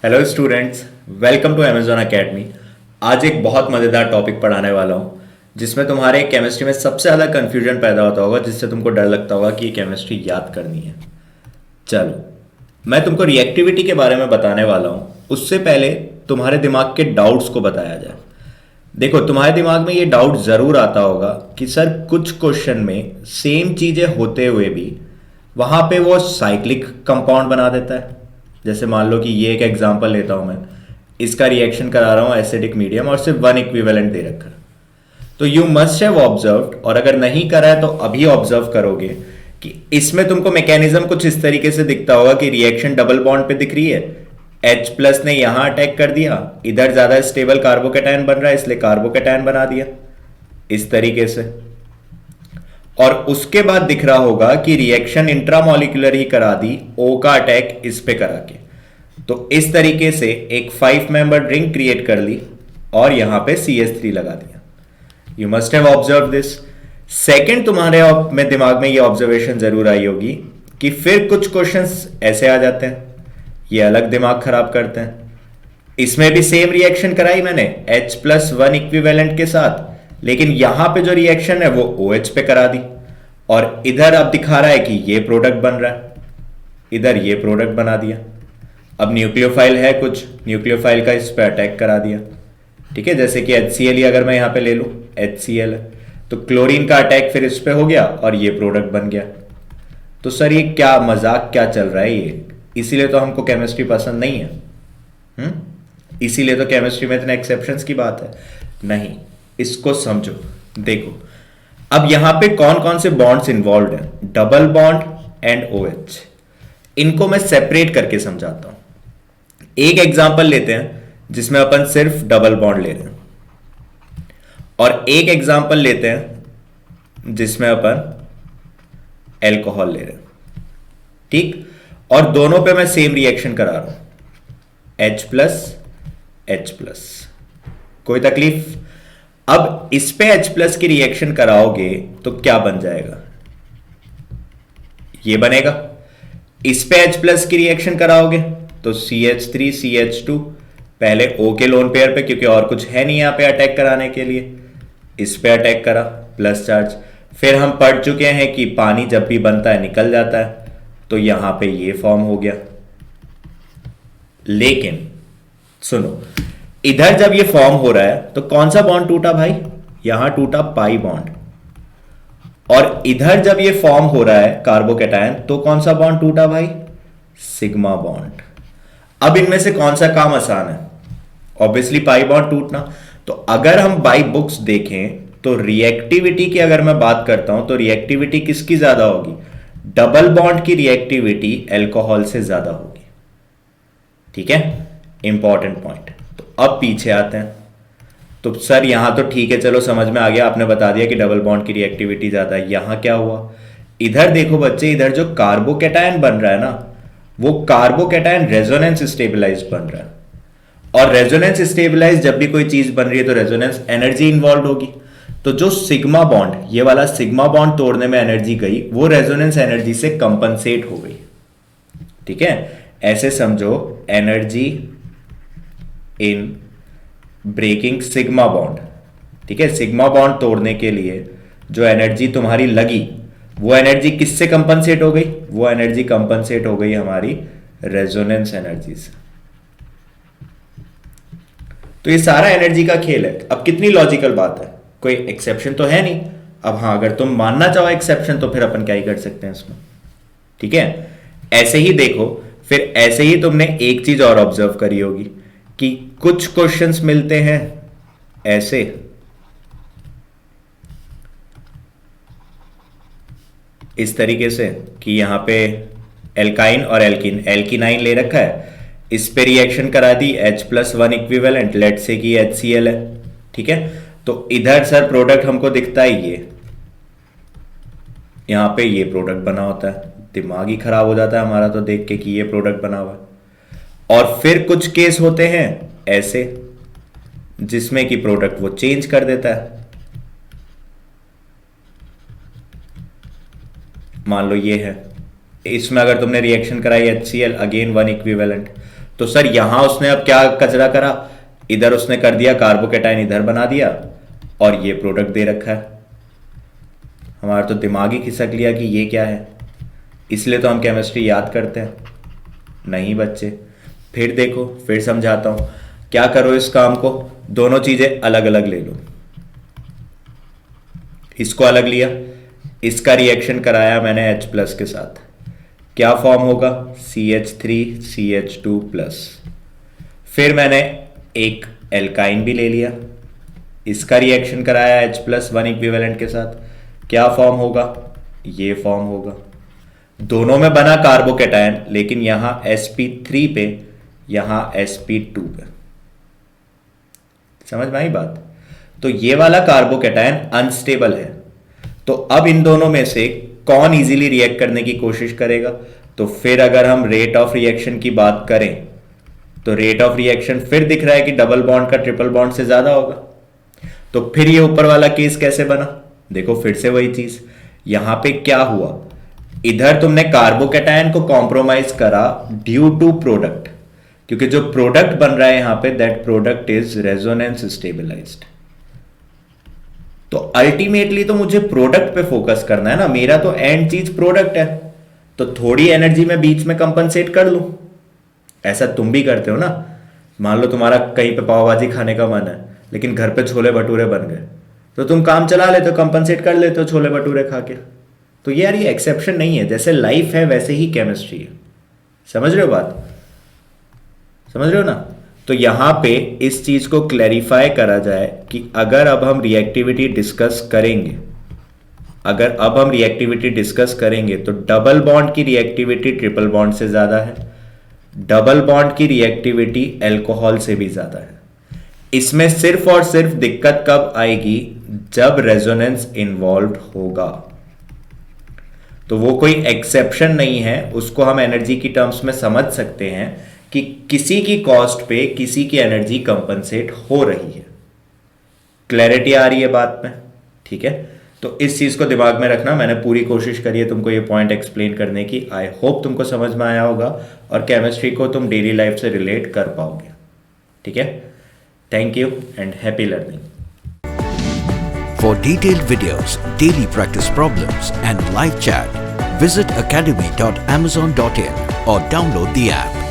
Hello students, welcome to Amazon academy. आज एक बहुत मज़ेदार टॉपिक पढ़ाने वाला हूँ जिसमें तुम्हारे केमिस्ट्री में सबसे ज़्यादा कन्फ्यूजन पैदा होता होगा, जिससे तुमको डर लगता होगा कि ये केमिस्ट्री याद करनी है। चलो, मैं तुमको रिएक्टिविटी के बारे में बताने वाला हूँ। उससे पहले तुम्हारे दिमाग के डाउट्स को बताया जाए। देखो, तुम्हारे दिमाग में ये डाउट ज़रूर आता होगा कि सर कुछ क्वेश्चन में सेम चीज़ें होते हुए भी वहाँ पे वो साइक्लिक कंपाउंड बना देता है। जैसे मान लो कि ये एक एग्जांपल लेता हूँ मैं, इसका रिएक्शन करा रहा हूँ एसिडिक मीडियम और सिर्फ वन इक्विवेलेंट दे रखा है। तो यू मस्ट हैव ऑब्जर्व्ड, और अगर नहीं करा है तो अभी ऑब्जर्व करोगे कि इसमें तुमको मैकेनिज्म कुछ इस तरीके से दिखता होगा कि रिएक्शन डबल बॉन्ड पे दिख रही है। H प्लस ने यहां अटैक कर दिया, इधर ज्यादा स्टेबल कार्बोकेटायन बन रहा है इसलिए कार्बोकेटायन बना दिया इस तरीके से। और उसके बाद दिख रहा होगा कि रिएक्शन इंट्रामोलिकुलर ही करा दी, O का अटैक इस पे करा के। तो इस तरीके से एक 5 मेंबर रिंग क्रिएट कर ली और यहां पे CH3 लगा दिया। You must have observe this. Second, तुम्हारे में दिमाग में ये ऑब्जर्वेशन जरूर आई होगी कि फिर कुछ क्वेश्चंस ऐसे आ जाते हैं, ये अलग दिमाग खराब करते हैं। इसमें भी सेम रिएक्शन कराई मैंने H प्लस वन इक्विवेलेंट के साथ, लेकिन यहां पे जो रिएक्शन है वो OH पे करा दी और इधर अब दिखा रहा है कि ये प्रोडक्ट बन रहा है, इधर ये प्रोडक्ट बना दिया। अब न्यूक्लियोफाइल है, कुछ न्यूक्लियोफाइल का इस पे अटैक करा दिया। ठीक है, जैसे कि HCl ही अगर मैं यहां पे ले लूं, HCl है तो क्लोरीन का अटैक फिर इस पे हो गया और ये प्रोडक्ट बन गया। तो सर ये क्या मजाक क्या चल रहा है ये? इसीलिए तो हमको केमिस्ट्री पसंद नहीं है। इसीलिए तो केमिस्ट्री में इतने एक्सेप्शंस की बात है नहीं। इसको समझो। देखो, अब यहां पे कौन कौन से बॉन्ड्स इन्वॉल्व हैं, डबल बॉन्ड एंड OH। इनको मैं सेपरेट करके समझाता हूं। एक एग्जांपल लेते हैं जिसमें अपन सिर्फ डबल बॉन्ड ले रहे हैं, और एक एग्जांपल लेते हैं जिसमें अपन एल्कोहल ले रहे हैं। ठीक, और दोनों पे मैं सेम रिएक्शन करा रहा हूं, H प्लस H प्लस। कोई तकलीफ? अब इस पे H प्लस की रिएक्शन कराओगे तो क्या बन जाएगा? ये बनेगा। इस पे H प्लस की रिएक्शन कराओगे तो CH3 CH2, पहले O के लोन पेयर पे, क्योंकि और कुछ है नहीं यहां पे अटैक कराने के लिए, इस पे अटैक करा प्लस चार्ज। फिर हम पढ़ चुके हैं कि पानी जब भी बनता है निकल जाता है, तो यहां पे ये फॉर्म हो गया। लेकिन सुनो, इधर जब ये फॉर्म हो रहा है तो कौन सा बॉन्ड टूटा भाई? यहां टूटा पाई बॉन्ड। और इधर जब ये फॉर्म हो रहा है कार्बोकेटायन, तो कौन सा बॉन्ड टूटा भाई? Sigma bond. अब इनमें से कौन सा काम आसान है? ऑब्वियसली पाई बॉन्ड टूटना। तो अगर हम बाई बुक्स देखें तो रिएक्टिविटी की अगर मैं बात करता हूं तो रिएक्टिविटी किसकी ज्यादा होगी? डबल बॉन्ड की रिएक्टिविटी अल्कोहल से ज्यादा होगी। ठीक है, इंपॉर्टेंट पॉइंट। तो अब पीछे आते हैं। तो सर यहां तो ठीक है, चलो समझ में आ गया, आपने बता दिया कि डबल बॉन्ड की रिएक्टिविटी ज्यादा है। यहां क्या हुआ? इधर देखो बच्चे, इधर जो कार्बोकेटायन बन रहा है ना, वो कार्बोकेटायन रेजोनेंस स्टेबलाइज बन रहा है। और रेजोनेंस स्टेबलाइज जब भी कोई चीज बन रही है तो रेजोनेंस एनर्जी इन्वॉल्व होगी। तो जो सिग्मा बॉन्ड, ये वाला सिग्मा बॉन्ड तोड़ने में एनर्जी गई, वो रेजोनेंस एनर्जी से कंपनसेट हो गई। ठीक है, ऐसे समझो, energy in breaking sigma bond. ठीक है, सिग्मा बॉन्ड तोड़ने के लिए जो एनर्जी तुम्हारी लगी, वो एनर्जी किससे कंपनसेट हो गई? वो एनर्जी कंपनसेट हो गई हमारी रेजोनेंस एनर्जी से। तो ये सारा एनर्जी का खेल है। अब कितनी लॉजिकल बात है, कोई एक्सेप्शन तो है नहीं। अब हाँ, अगर तुम मानना चाहो एक्सेप्शन तो फिर अपन क्या ही कर सकते हैं इसमें। ठीक है, ऐसे ही देखो, फिर ऐसे ही तुमने एक चीज और ऑब्जर्व करी होगी कि कुछ क्वेश्चंस मिलते हैं ऐसे, इस तरीके से कि यहां पे एल्काइन और एल्किन, एल्किनाइन ले रखा है, इस पे रिएक्शन करा दी H plus one equivalent, let say कि HCl है। ठीक है, तो इधर सर प्रोडक्ट हमको दिखता है ये, यहां पे ये प्रोडक्ट बना होता है। दिमाग ही खराब हो जाता है हमारा तो देख के कि ये प्रोडक्ट बना हुआ है। और फिर कुछ केस होते हैं ऐसे जिसमें कि प्रोडक्ट वो चेंज कर देता है। मान लो ये है, इसमें अगर तुमने रिएक्शन कराई HCl, अगेन वन इक्विवेलेंट, तो सर यहां उसने अब क्या कचरा करा, इधर उसने कर दिया कार्बोकेटाइन इधर बना दिया और ये प्रोडक्ट दे रखा है। हमारा तो दिमाग ही खिसक लिया कि ये क्या है। इसलिए तो हम केमिस्ट्री याद करते हैं। नहीं बच्चे, फिर देखो, फिर समझाता हूं। क्या करो इस काम को, दोनों चीजें अलग अलग ले लो। इसको अलग लिया, इसका रिएक्शन कराया मैंने H+ के साथ, क्या फॉर्म होगा, CH3CH2+। फिर मैंने एक एल्काइन भी ले लिया, इसका रिएक्शन कराया H+1 इक्विवेलेंट के साथ, क्या फॉर्म होगा, ये फॉर्म होगा। दोनों में बना कार्बोकेटायन, लेकिन यहां sp3 पे, यहां sp2 पे। समझ में आई बात। तो ये वाला कार्बोकेटायन अनस्टेबल है। तो अब इन दोनों में से कौन इजीली रिएक्ट करने की कोशिश करेगा। तो फिर अगर हम रेट ऑफ रिएक्शन की बात करें तो रेट ऑफ रिएक्शन फिर दिख रहा है कि डबल बॉन्ड का ट्रिपल बॉन्ड से ज्यादा होगा। तो फिर ये ऊपर वाला केस कैसे बना, देखो फिर से वही चीज। यहां पे क्या हुआ, इधर तुमने कार्बोकेटायन को कॉम्प्रोमाइज करा ड्यू टू प्रोडक्ट, क्योंकि जो प्रोडक्ट बन रहा है यहां पे that product is resonance stabilized. तो अल्टीमेटली तो मुझे प्रोडक्ट पे फोकस करना है ना, मेरा तो एंड चीज प्रोडक्ट है। तो थोड़ी एनर्जी में बीच में कंपनसेट कर लूं। ऐसा तुम भी करते हो ना। मान लो तुम्हारा कहीं पे पाव भाजी खाने का मन है, लेकिन घर पे छोले भटूरे बन गए, तो तुम काम चला लेते हो, कंपनसेट कर लेते हो छोले भटूरे खा के। तो यार ये एक्सेप्शन नहीं है, जैसे लाइफ है वैसे ही केमिस्ट्री है। समझ रहे हो बात, समझ रहे हो ना। तो यहां पे इस चीज को क्लैरिफाई करा जाए कि अगर अब हम रिएक्टिविटी डिस्कस करेंगे, अगर अब हम रिएक्टिविटी डिस्कस करेंगे तो डबल बॉन्ड की रिएक्टिविटी ट्रिपल बॉन्ड से ज्यादा है, डबल बॉन्ड की रिएक्टिविटी अल्कोहल से भी ज्यादा है। इसमें सिर्फ और सिर्फ दिक्कत कब आएगी, जब रेजोनेंस इन्वॉल्व होगा। तो वो कोई एक्सेप्शन नहीं है, उसको हम एनर्जी की टर्म्स में समझ सकते हैं कि किसी की कॉस्ट पे किसी की एनर्जी कंपनसेट हो रही है। क्लैरिटी आ रही है बात में, ठीक है। तो इस चीज को दिमाग में रखना। मैंने पूरी कोशिश करी है तुमको ये पॉइंट एक्सप्लेन करने की। आई होप तुमको समझ में आया होगा और केमिस्ट्री को तुम डेली लाइफ से रिलेट कर पाओगे, ठीक है। Thank you and happy learning. For detailed videos, daily practice problems and live chat, visit academy.amazon.in or download the app.